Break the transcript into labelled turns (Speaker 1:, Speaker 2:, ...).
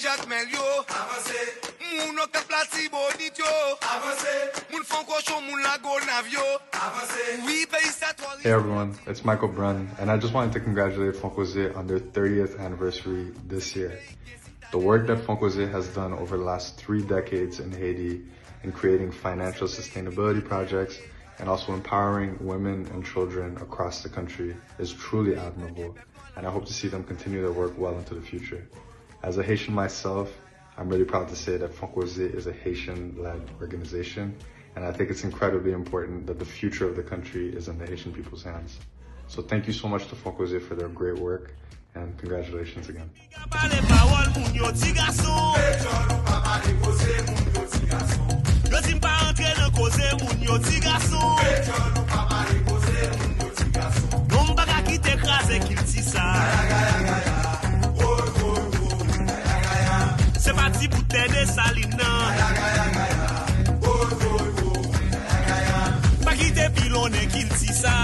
Speaker 1: Jack Melio. Avancez. Moun ok plati bonito. Avancez. Moun Fonkoze moun lago navio. Avancez. Oui, pays satoire.
Speaker 2: Hey everyone, it's Michaël Brun, and I just wanted to congratulate Fonkoze on their 30th anniversary this year. The work that Fonkoze has done over the last 3 decades in Haiti in creating financial sustainability projects and also empowering women and children across the country is truly admirable, and I hope to see them continue their work well into the future. As a Haitian myself, I'm really proud to say that Fonkoze is a Haitian-led organization, and I think it's incredibly important that the future of the country is in the Haitian people's hands. So thank you so much to Fonkoze for their great work, and congratulations again.
Speaker 3: C'est parti pour t'aider Salina. Pas quitter pilonne qu'il tisse ça.